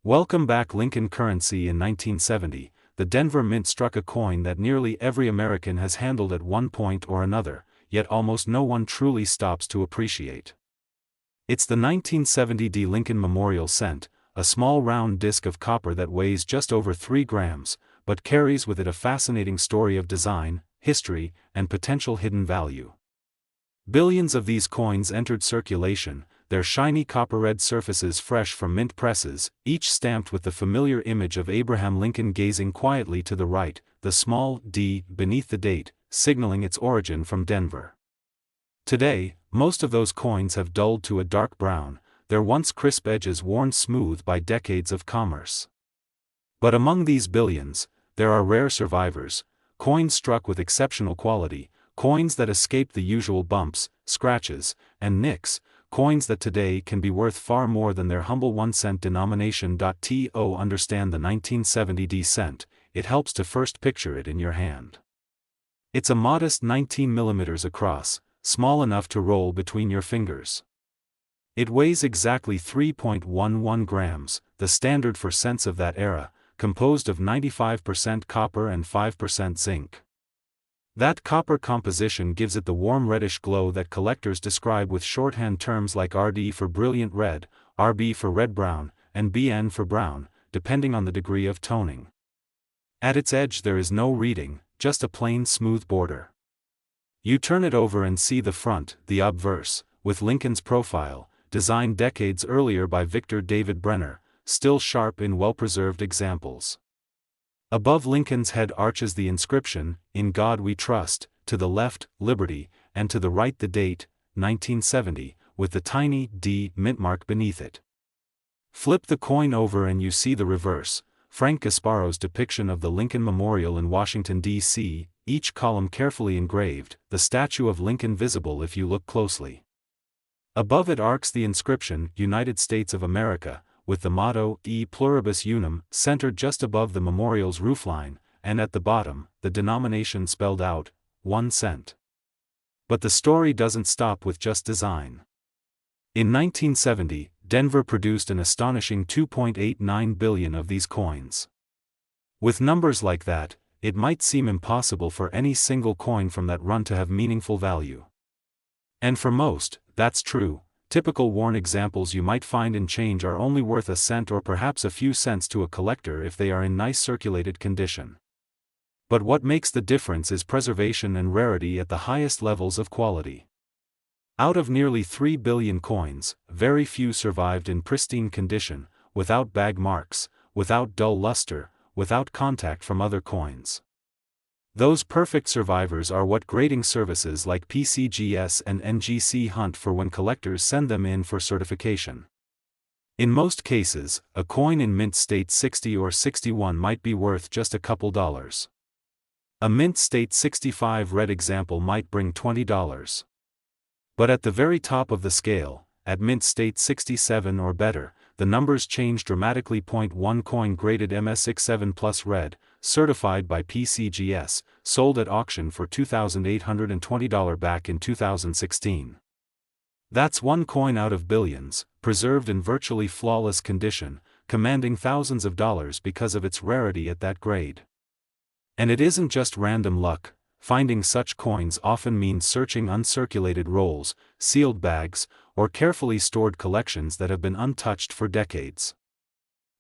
Welcome back. Lincoln currency. In 1970, the Denver Mint struck a coin that nearly every American has handled at one point or another, yet almost no one truly stops to appreciate. It's the 1970 D Lincoln Memorial Cent, a small round disc of copper that weighs just over 3 grams, but carries with it a fascinating story of design, history, and potential hidden value. Billions of these coins entered circulation, their shiny copper-red surfaces fresh from mint presses, each stamped with the familiar image of Abraham Lincoln gazing quietly to the right, the small d beneath the date, signaling its origin from Denver. Today, most of those coins have dulled to a dark brown, their once crisp edges worn smooth by decades of commerce. But among these billions, there are rare survivors, coins struck with exceptional quality, coins that escape the usual bumps, scratches, and nicks, coins that today can be worth far more than their humble 1-cent denomination. To understand the 1970 D cent, it helps to first picture it in your hand. It's a modest 19 millimeters across, small enough to roll between your fingers. It weighs exactly 3.11 grams, the standard for cents of that era, composed of 95% copper and 5% zinc. That copper composition gives it the warm reddish glow that collectors describe with shorthand terms like RD for brilliant red, RB for red-brown, and BN for brown, depending on the degree of toning. At its edge there is no reading, just a plain smooth border. You turn it over and see the front, the obverse, with Lincoln's profile, designed decades earlier by Victor David Brenner, still sharp in well-preserved examples. Above Lincoln's head arches the inscription, "In God We Trust," to the left, "Liberty," and to the right the date, 1970, with the tiny D mint mark beneath it. Flip the coin over and you see the reverse, Frank Gasparo's depiction of the Lincoln Memorial in Washington, D.C., each column carefully engraved, the statue of Lincoln visible if you look closely. Above it arcs the inscription, "United States of America," with the motto, E Pluribus Unum, centered just above the memorial's roofline, and at the bottom, the denomination spelled out, 1 cent. But the story doesn't stop with just design. In 1970, Denver produced an astonishing 2.89 billion of these coins. With numbers like that, it might seem impossible for any single coin from that run to have meaningful value. And for most, that's true. Typical worn examples you might find in change are only worth a cent or perhaps a few cents to a collector if they are in nice circulated condition. But what makes the difference is preservation and rarity at the highest levels of quality. Out of nearly 3 billion coins, very few survived in pristine condition, without bag marks, without dull luster, without contact from other coins. Those perfect survivors are what grading services like PCGS and NGC hunt for when collectors send them in for certification. In most cases, a coin in mint state 60 or 61 might be worth just a couple dollars. A mint state 65 red example might bring $20. But at the very top of the scale, at mint state 67 or better, the numbers change dramatically. 1 coin graded MS67 plus red, certified by PCGS, sold at auction for $2,820 back in 2016. That's one coin out of billions, preserved in virtually flawless condition, commanding thousands of dollars because of its rarity at that grade. And it isn't just random luck. Finding such coins often means searching uncirculated rolls, sealed bags, or carefully stored collections that have been untouched for decades.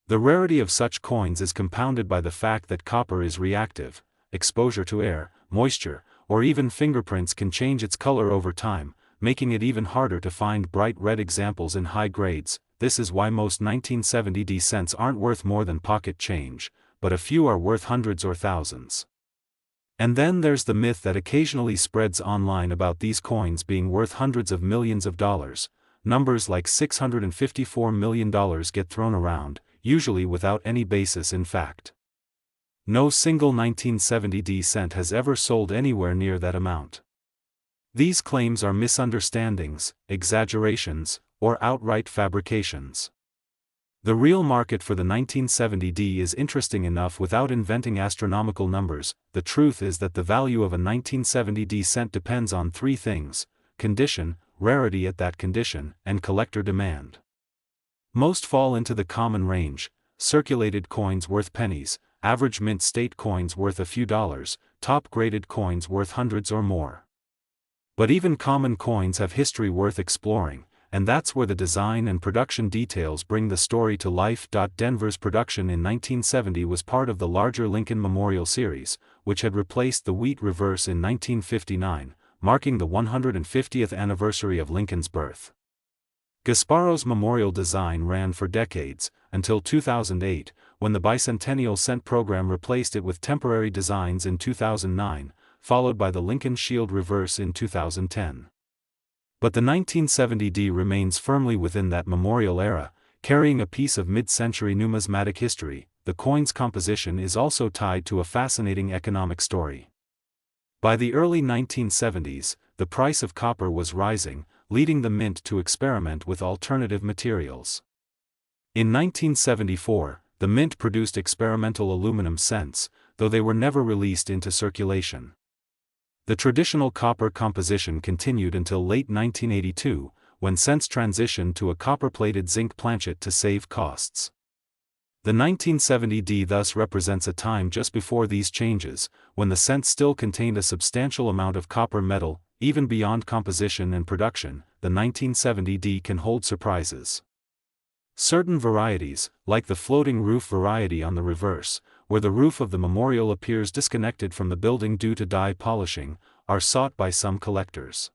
The rarity of such coins is compounded by the fact that copper is reactive. Exposure to air, moisture, or even fingerprints can change its color over time, making it even harder to find bright red examples in high grades. This is why most 1970 D cents aren't worth more than pocket change, but a few are worth hundreds or thousands. And then there's the myth that occasionally spreads online about these coins being worth hundreds of millions of dollars. Numbers like $654 million get thrown around, usually without any basis in fact. No single 1970 D cent has ever sold anywhere near that amount. These claims are misunderstandings, exaggerations, or outright fabrications. The real market for the 1970 D is interesting enough without inventing astronomical numbers. The truth is that the value of a 1970 D cent depends on three things: condition, rarity at that condition, and collector demand. Most fall into the common range: circulated coins worth pennies, average mint state coins worth a few dollars, top-graded coins worth hundreds or more. But even common coins have history worth exploring, and that's where the design and production details bring the story to life. Denver's production in 1970 was part of the larger Lincoln Memorial Series, which had replaced the wheat reverse in 1959, marking the 150th anniversary of Lincoln's birth. Gasparo's memorial design ran for decades, until 2008, when the bicentennial cent program replaced it with temporary designs in 2009, followed by the Lincoln Shield reverse in 2010. But the 1970D remains firmly within that memorial era, carrying a piece of mid-century numismatic history. The coin's composition is also tied to a fascinating economic story. By the early 1970s, the price of copper was rising, leading the mint to experiment with alternative materials. In 1974, the mint produced experimental aluminum cents, though they were never released into circulation. The traditional copper composition continued until late 1982, when cents transitioned to a copper-plated zinc planchet to save costs. The 1970D thus represents a time just before these changes, when the cent still contained a substantial amount of copper metal. Even beyond composition and production, the 1970D can hold surprises. Certain varieties, like the floating roof variety on the reverse, where the roof of the memorial appears disconnected from the building due to die polishing, are sought by some collectors.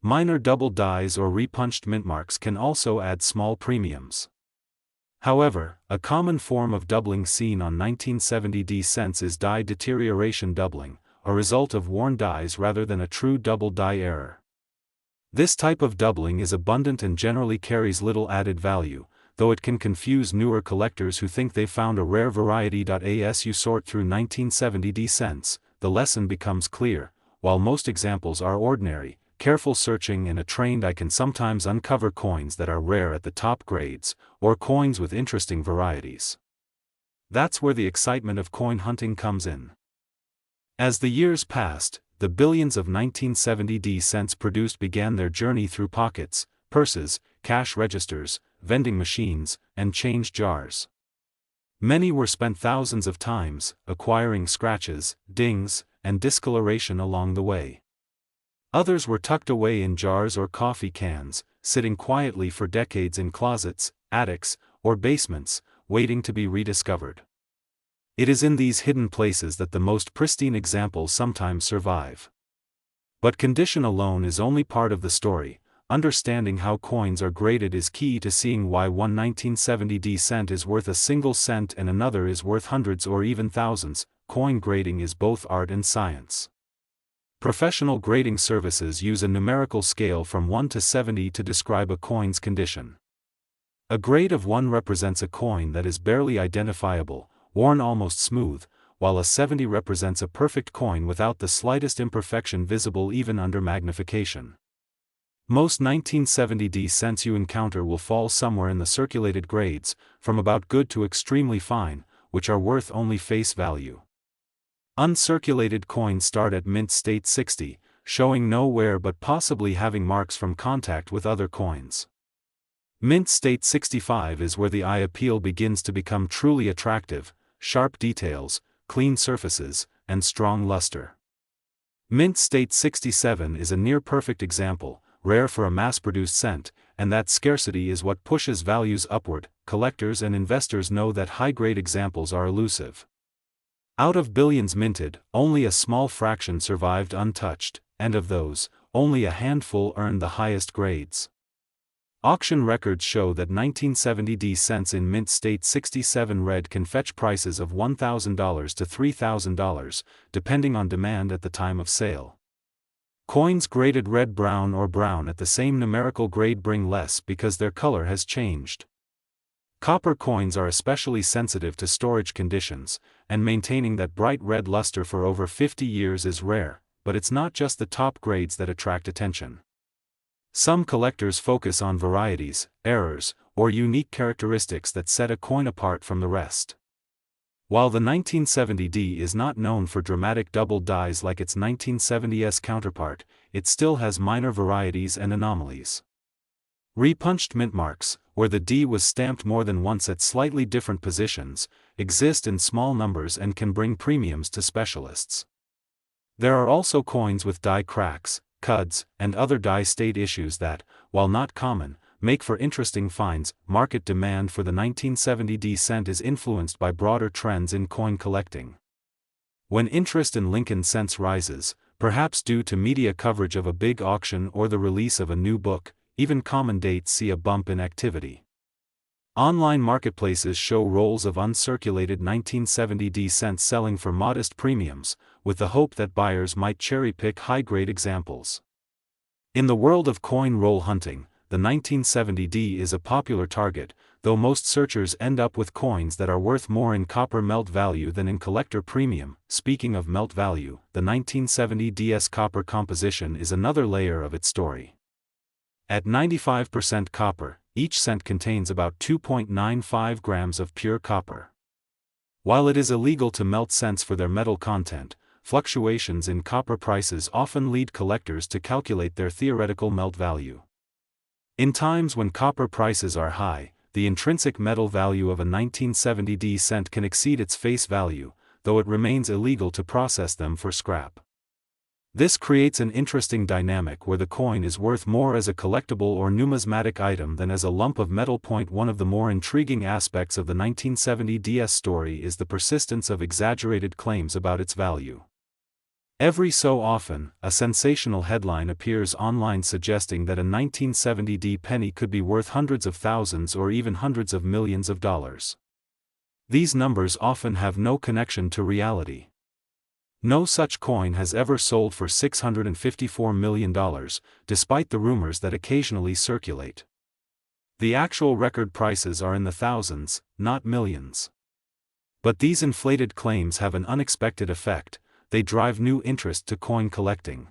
Minor double dies or repunched mint marks can also add small premiums. However, a common form of doubling seen on 1970D cents is die deterioration doubling, a result of worn dies rather than a true double die error. This type of doubling is abundant and generally carries little added value, though it can confuse newer collectors who think they've found a rare variety. As you sort through 1970D cents, the lesson becomes clear: while most examples are ordinary, careful searching and a trained eye can sometimes uncover coins that are rare at the top grades, or coins with interesting varieties. That's where the excitement of coin hunting comes in. As the years passed, the billions of 1970D cents produced began their journey through pockets, purses, cash registers, vending machines, and change jars. Many were spent thousands of times, acquiring scratches, dings, and discoloration along the way. Others were tucked away in jars or coffee cans, sitting quietly for decades in closets, attics, or basements, waiting to be rediscovered. It is in these hidden places that the most pristine examples sometimes survive. But condition alone is only part of the story. Understanding how coins are graded is key to seeing why one 1970D cent is worth a single cent and another is worth hundreds or even thousands. Coin grading is both art and science. Professional grading services use a numerical scale from 1 to 70 to describe a coin's condition. A grade of 1 represents a coin that is barely identifiable, worn almost smooth, while a 70 represents a perfect coin without the slightest imperfection visible even under magnification. Most 1970D cents you encounter will fall somewhere in the circulated grades, from about good to extremely fine, which are worth only face value. Uncirculated coins start at mint state 60, showing no wear but possibly having marks from contact with other coins. Mint state 65 is where the eye appeal begins to become truly attractive: sharp details, clean surfaces, and strong luster. Mint state 67 is a near-perfect example, rare for a mass-produced cent, and that scarcity is what pushes values upward. Collectors and investors know that high-grade examples are elusive. Out of billions minted, only a small fraction survived untouched, and of those, only a handful earned the highest grades. Auction records show that 1970D cents in mint state 67 red can fetch prices of $1,000 to $3,000, depending on demand at the time of sale. Coins graded red-brown or brown at the same numerical grade bring less because their color has changed. Copper coins are especially sensitive to storage conditions, and maintaining that bright red luster for over 50 years is rare, but it's not just the top grades that attract attention. Some collectors focus on varieties, errors, or unique characteristics that set a coin apart from the rest. While the 1970D is not known for dramatic double dies like its 1970S counterpart, it still has minor varieties and anomalies. Repunched mint marks, where the D was stamped more than once at slightly different positions, exist in small numbers and can bring premiums to specialists. There are also coins with die cracks, cuds, and other die state issues that, while not common, make for interesting finds. Market demand for the 1970 D cent is influenced by broader trends in coin collecting. When interest in Lincoln cents rises, perhaps due to media coverage of a big auction or the release of a new book, even common dates see a bump in activity. Online marketplaces show rolls of uncirculated 1970 D cents selling for modest premiums, with the hope that buyers might cherry-pick high-grade examples. In the world of coin roll hunting, the 1970 D is a popular target, though most searchers end up with coins that are worth more in copper melt value than in collector premium. Speaking of melt value, the 1970 D's copper composition is another layer of its story. At 95% copper, each cent contains about 2.95 grams of pure copper. While it is illegal to melt cents for their metal content, fluctuations in copper prices often lead collectors to calculate their theoretical melt value. In times when copper prices are high, the intrinsic metal value of a 1970 D cent can exceed its face value, though it remains illegal to process them for scrap. This creates an interesting dynamic where the coin is worth more as a collectible or numismatic item than as a lump of metal. One of the more intriguing aspects of the 1970 D's story is the persistence of exaggerated claims about its value. Every so often, a sensational headline appears online suggesting that a 1970 D penny could be worth hundreds of thousands or even hundreds of millions of dollars. These numbers often have no connection to reality. No such coin has ever sold for $654 million, despite the rumors that occasionally circulate. The actual record prices are in the thousands, not millions. But these inflated claims have an unexpected effect: they drive new interest to coin collecting.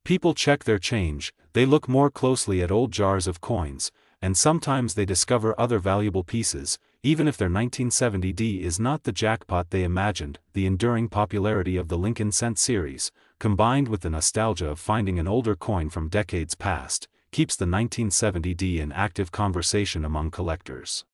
People check their change, they look more closely at old jars of coins, and sometimes they discover other valuable pieces, even if their 1970 D is not the jackpot they imagined. The enduring popularity of the Lincoln cent series, combined with the nostalgia of finding an older coin from decades past, keeps the 1970 D in active conversation among collectors.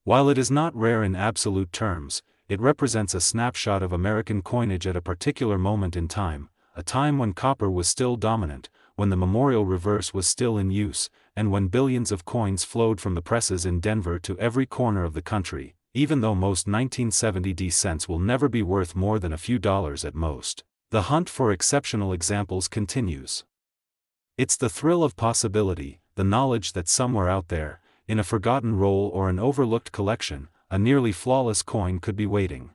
While it is not rare in absolute terms, it represents a snapshot of American coinage at a particular moment in time, a time when copper was still dominant, when the memorial reverse was still in use, and when billions of coins flowed from the presses in Denver to every corner of the country. Even though most 1970 D cents will never be worth more than a few dollars at most, the hunt for exceptional examples continues. It's the thrill of possibility, the knowledge that somewhere out there, in a forgotten roll or an overlooked collection, a nearly flawless coin could be waiting.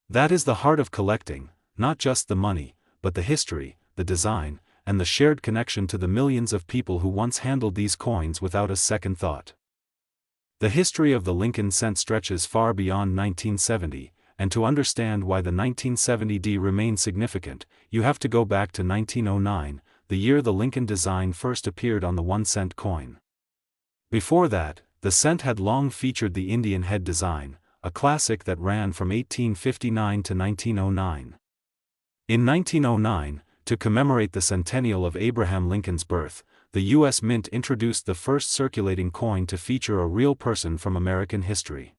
That is the heart of collecting, not just the money, but the history, the design, and the shared connection to the millions of people who once handled these coins without a second thought. The history of the Lincoln cent stretches far beyond 1970, and to understand why the 1970 D remains significant, you have to go back to 1909, the year the Lincoln design first appeared on the 1-cent coin. Before that, the cent had long featured the Indian head design, a classic that ran from 1859 to 1909. In 1909, to commemorate the centennial of Abraham Lincoln's birth, the U.S. Mint introduced the first circulating coin to feature a real person from American history.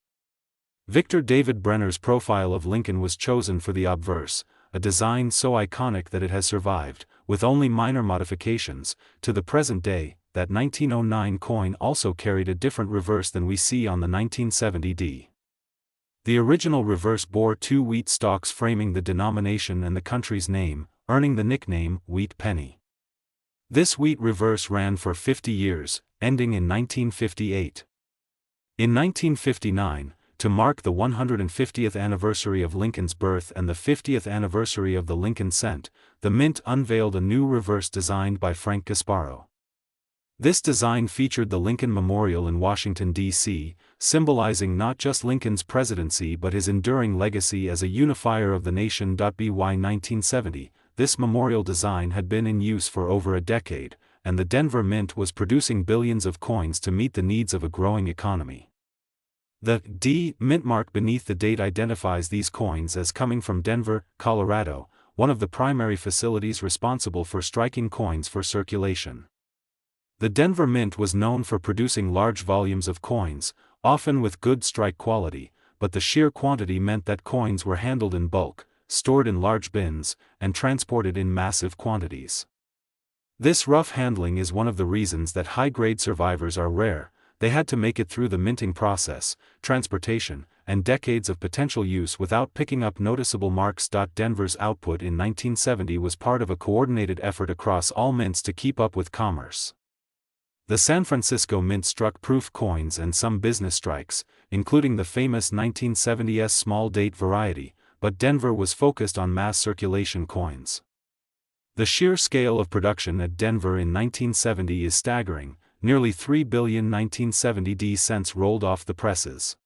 Victor David Brenner's profile of Lincoln was chosen for the obverse, a design so iconic that it has survived, with only minor modifications, to the present day. That 1909 coin also carried a different reverse than we see on the 1970 D. The original reverse bore 2 wheat stalks framing the denomination and the country's name, earning the nickname Wheat Penny. This wheat reverse ran for 50 years, ending in 1958. In 1959, to mark the 150th anniversary of Lincoln's birth and the 50th anniversary of the Lincoln cent, the Mint unveiled a new reverse designed by Frank Gasparo. This design featured the Lincoln Memorial in Washington, D.C., symbolizing not just Lincoln's presidency but his enduring legacy as a unifier of the nation. By 1970, this memorial design had been in use for over a decade, and the Denver Mint was producing billions of coins to meet the needs of a growing economy. The D mint mark beneath the date identifies these coins as coming from Denver, Colorado, one of the primary facilities responsible for striking coins for circulation. The Denver Mint was known for producing large volumes of coins, often with good strike quality, but the sheer quantity meant that coins were handled in bulk, stored in large bins, and transported in massive quantities. This rough handling is one of the reasons that high-grade survivors are rare. They had to make it through the minting process, transportation, and decades of potential use without picking up noticeable marks. Denver's output in 1970 was part of a coordinated effort across all mints to keep up with commerce. The San Francisco Mint struck proof coins and some business strikes, including the famous 1970s small date variety, but Denver was focused on mass circulation coins. The sheer scale of production at Denver in 1970 is staggering. Nearly 3 billion 1970 cents rolled off the presses.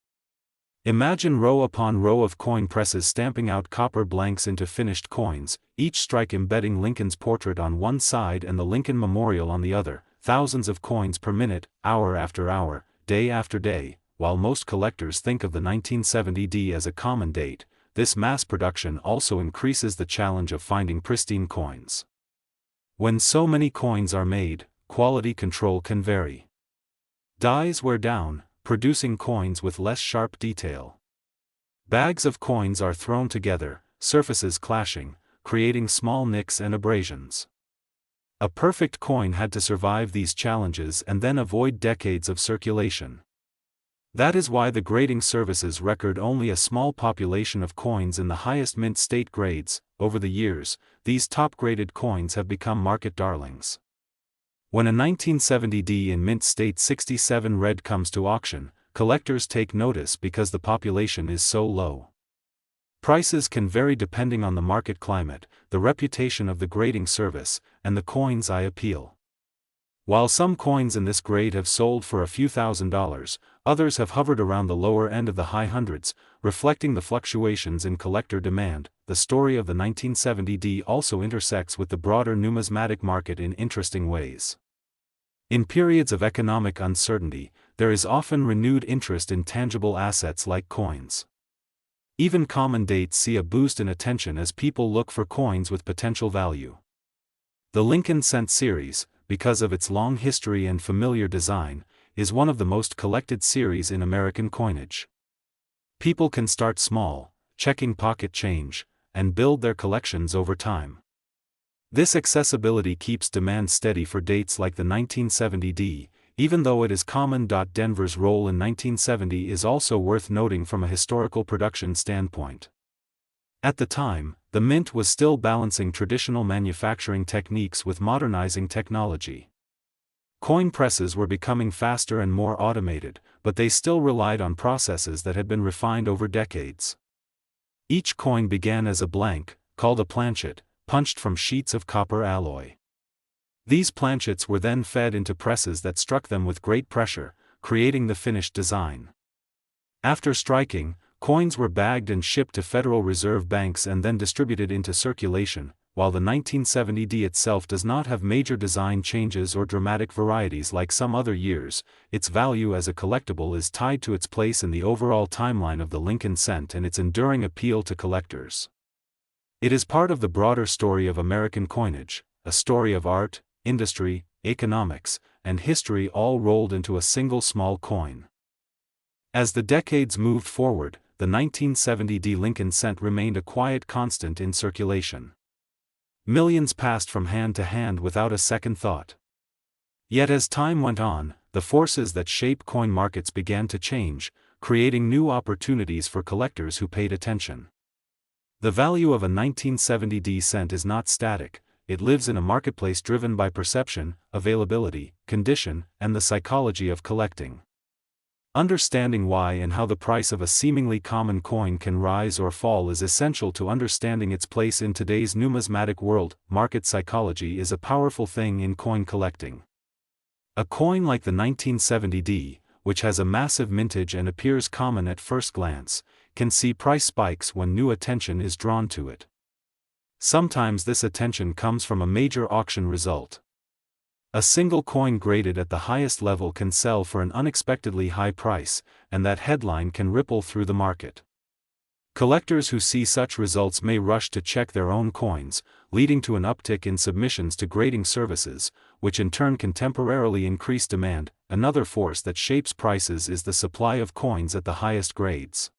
Imagine row upon row of coin presses stamping out copper blanks into finished coins, each strike embedding Lincoln's portrait on one side and the Lincoln Memorial on the other, thousands of coins per minute, hour after hour, day after day. While most collectors think of the 1970 as a common date, this mass production also increases the challenge of finding pristine coins. When so many coins are made, quality control can vary. Dies wear down, producing coins with less sharp detail. Bags of coins are thrown together, surfaces clashing, creating small nicks and abrasions. A perfect coin had to survive these challenges and then avoid decades of circulation. That is why the grading services record only a small population of coins in the highest mint state grades. Over the years, these top-graded coins have become market darlings. When a 1970 D in mint state 67 red comes to auction, collectors take notice because the population is so low. Prices can vary depending on the market climate, the reputation of the grading service, and the coin's eye appeal. While some coins in this grade have sold for a few $1,000s, others have hovered around the lower end of the high hundreds, reflecting the fluctuations in collector demand. The story of the 1970 D also intersects with the broader numismatic market in interesting ways. In periods of economic uncertainty, there is often renewed interest in tangible assets like coins. Even common dates see a boost in attention as people look for coins with potential value. The Lincoln Cent series, because of its long history and familiar design, is one of the most collected series in American coinage. People can start small, checking pocket change, and build their collections over time. This accessibility keeps demand steady for dates like the 1970 D, even though it is common. Denver's role in 1970 is also worth noting from a historical production standpoint. At the time, the Mint was still balancing traditional manufacturing techniques with modernizing technology. Coin presses were becoming faster and more automated, but they still relied on processes that had been refined over decades. Each coin began as a blank, called a planchet, punched from sheets of copper alloy. These planchets were then fed into presses that struck them with great pressure, creating the finished design. After striking, coins were bagged and shipped to Federal Reserve banks and then distributed into circulation. While the 1970 D itself does not have major design changes or dramatic varieties like some other years, its value as a collectible is tied to its place in the overall timeline of the Lincoln Cent and its enduring appeal to collectors. It is part of the broader story of American coinage, a story of art, industry, economics, and history all rolled into a single small coin. As the decades moved forward, the 1970 D Lincoln Cent remained a quiet constant in circulation. Millions passed from hand to hand without a second thought. Yet as time went on, the forces that shape coin markets began to change, creating new opportunities for collectors who paid attention. The value of a 1970 D cent is not static, it lives in a marketplace driven by perception, availability, condition, and the psychology of collecting. Understanding why and how the price of a seemingly common coin can rise or fall is essential to understanding its place in today's numismatic world. Market psychology is a powerful thing in coin collecting. A coin like the 1970 D, which has a massive mintage and appears common at first glance, can see price spikes when new attention is drawn to it. Sometimes this attention comes from a major auction result. A single coin graded at the highest level can sell for an unexpectedly high price, and that headline can ripple through the market. Collectors who see such results may rush to check their own coins, leading to an uptick in submissions to grading services, which in turn can temporarily increase demand. Another force that shapes prices is the supply of coins at the highest grades.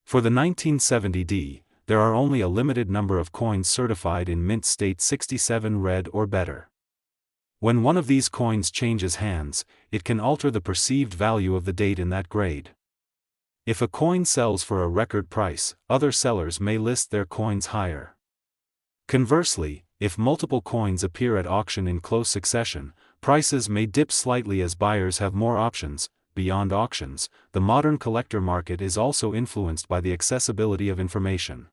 For the 1970D, there are only a limited number of coins certified in mint state 67 red or better. When one of these coins changes hands, it can alter the perceived value of the date in that grade. If a coin sells for a record price, other sellers may list their coins higher. Conversely, if multiple coins appear at auction in close succession, prices may dip slightly as buyers have more options. Beyond auctions, the modern collector market is also influenced by the accessibility of information.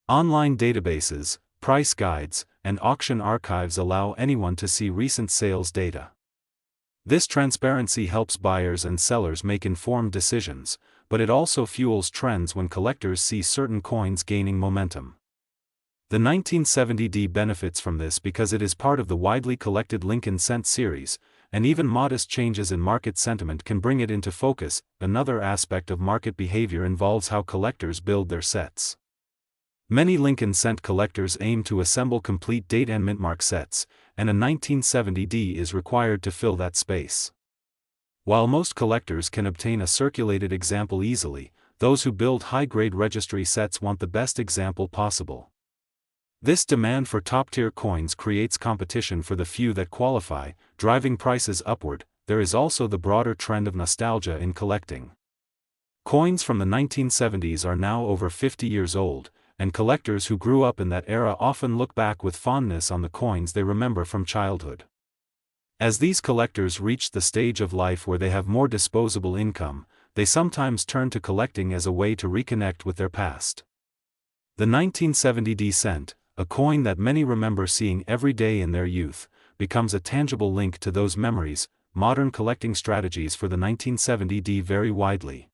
Online databases, price guides, and auction archives allow anyone to see recent sales data. This transparency helps buyers and sellers make informed decisions, but it also fuels trends when collectors see certain coins gaining momentum. The 1970D benefits from this because it is part of the widely collected Lincoln Cent series, and even modest changes in market sentiment can bring it into focus. Another aspect of market behavior involves how collectors build their sets. Many Lincoln Cent collectors aim to assemble complete date and mintmark sets, and a 1970D is required to fill that space. While most collectors can obtain a circulated example easily, those who build high-grade registry sets want the best example possible. This demand for top-tier coins creates competition for the few that qualify, driving prices upward. There is also the broader trend of nostalgia in collecting. Coins from the 1970s are now over 50 years old, and collectors who grew up in that era often look back with fondness on the coins they remember from childhood. As these collectors reach the stage of life where they have more disposable income, they sometimes turn to collecting as a way to reconnect with their past. The 1970D cent, a coin that many remember seeing every day in their youth, becomes a tangible link to those memories. Modern collecting strategies for the 1970D vary widely.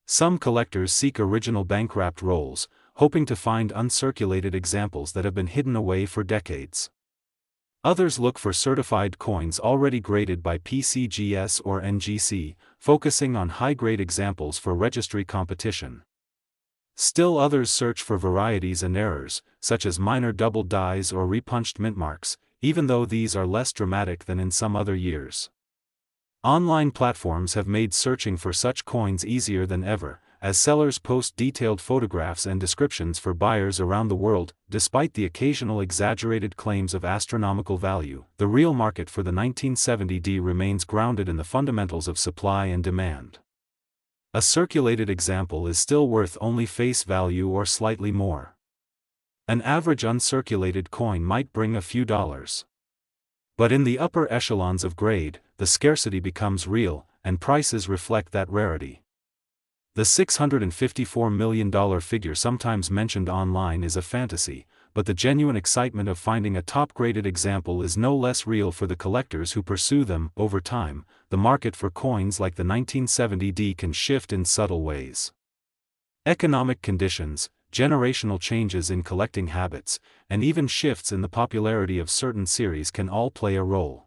Some collectors seek original bank-wrapped rolls, hoping to find uncirculated examples that have been hidden away for decades. Others look for certified coins already graded by PCGS or NGC, focusing on high-grade examples for registry competition. Still others search for varieties and errors, such as minor double dies or repunched mintmarks, even though these are less dramatic than in some other years. Online platforms have made searching for such coins easier than ever, as sellers post detailed photographs and descriptions for buyers around the world. Despite the occasional exaggerated claims of astronomical value, the real market for the 1970D remains grounded in the fundamentals of supply and demand. A circulated example is still worth only face value or slightly more. An average uncirculated coin might bring a few dollars. But in the upper echelons of grade, the scarcity becomes real, and prices reflect that rarity. The $654 million figure sometimes mentioned online is a fantasy, but the genuine excitement of finding a top-graded example is no less real for the collectors who pursue them. Over time, the market for coins like the 1970D can shift in subtle ways. Economic conditions, generational changes in collecting habits, and even shifts in the popularity of certain series can all play a role.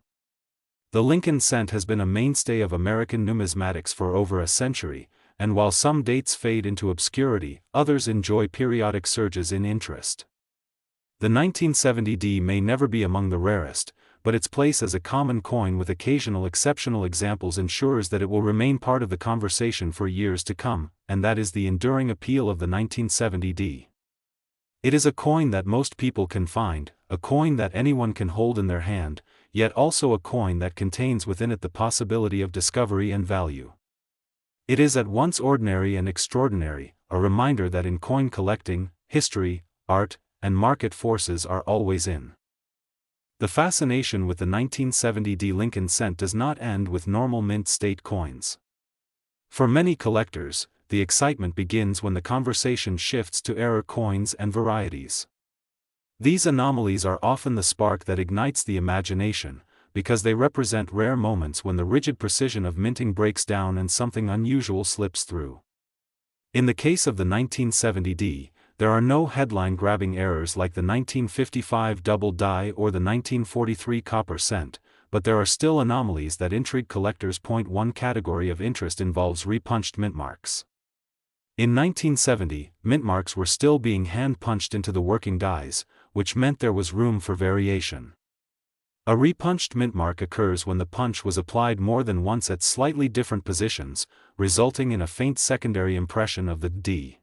The Lincoln Cent has been a mainstay of American numismatics for over a century, and while some dates fade into obscurity, others enjoy periodic surges in interest. The 1970D may never be among the rarest, but its place as a common coin with occasional exceptional examples ensures that it will remain part of the conversation for years to come, and that is the enduring appeal of the 1970D. It is a coin that most people can find, a coin that anyone can hold in their hand, yet also a coin that contains within it the possibility of discovery and value. It is at once ordinary and extraordinary, a reminder that in coin collecting, history, art, and market forces are always in. The fascination with the 1970D Lincoln Cent does not end with normal mint state coins. For many collectors, the excitement begins when the conversation shifts to error coins and varieties. These anomalies are often the spark that ignites the imagination, because they represent rare moments when the rigid precision of minting breaks down and something unusual slips through. In the case of the 1970D, there are no headline-grabbing errors like the 1955 double die or the 1943 copper cent, but there are still anomalies that intrigue collectors. One category of interest involves repunched mintmarks. In 1970, mint marks were still being hand-punched into the working dies, which meant there was room for variation. A repunched mint mark occurs when the punch was applied more than once at slightly different positions, resulting in a faint secondary impression of the D.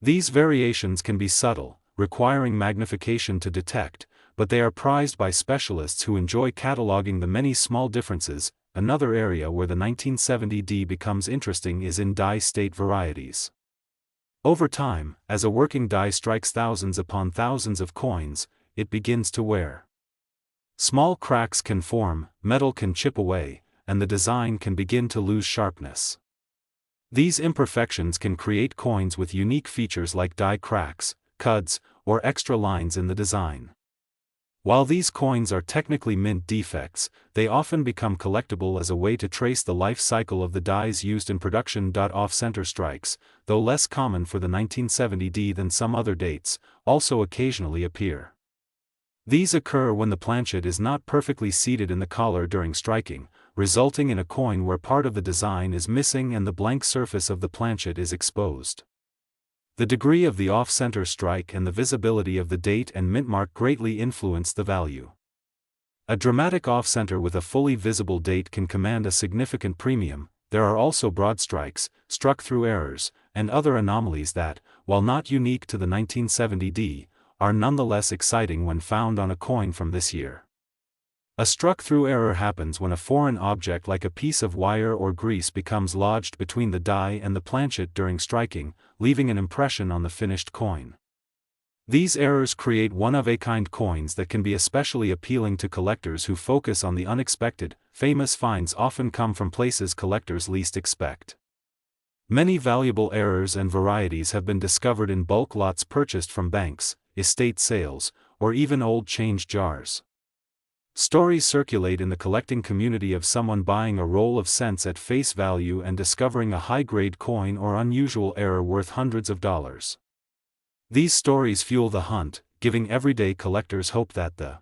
These variations can be subtle, requiring magnification to detect, but they are prized by specialists who enjoy cataloging the many small differences. Another area where the 1970 D becomes interesting is in die state varieties. Over time, as a working die strikes thousands upon thousands of coins, it begins to wear. Small cracks can form, metal can chip away, and the design can begin to lose sharpness. These imperfections can create coins with unique features like die cracks, cuds, or extra lines in the design. While these coins are technically mint defects, they often become collectible as a way to trace the life cycle of the dies used in production. Off-center strikes, though less common for the 1970 D than some other dates, also occasionally appear. These occur when the planchet is not perfectly seated in the collar during striking, resulting in a coin where part of the design is missing and the blank surface of the planchet is exposed. The degree of the off-center strike and the visibility of the date and mint mark greatly influence the value. A dramatic off-center with a fully visible date can command a significant premium. There are also broad strikes, struck through errors, and other anomalies that, while not unique to the 1970 D, are nonetheless exciting when found on a coin from this year. A struck-through error happens when a foreign object like a piece of wire or grease becomes lodged between the die and the planchet during striking, leaving an impression on the finished coin. These errors create one-of-a-kind coins that can be especially appealing to collectors who focus on the unexpected. Famous finds often come from places collectors least expect. Many valuable errors and varieties have been discovered in bulk lots purchased from banks, estate sales, or even old change jars. Stories circulate in the collecting community of someone buying a roll of cents at face value and discovering a high-grade coin or unusual error worth hundreds of dollars. These stories fuel the hunt, giving everyday collectors hope that the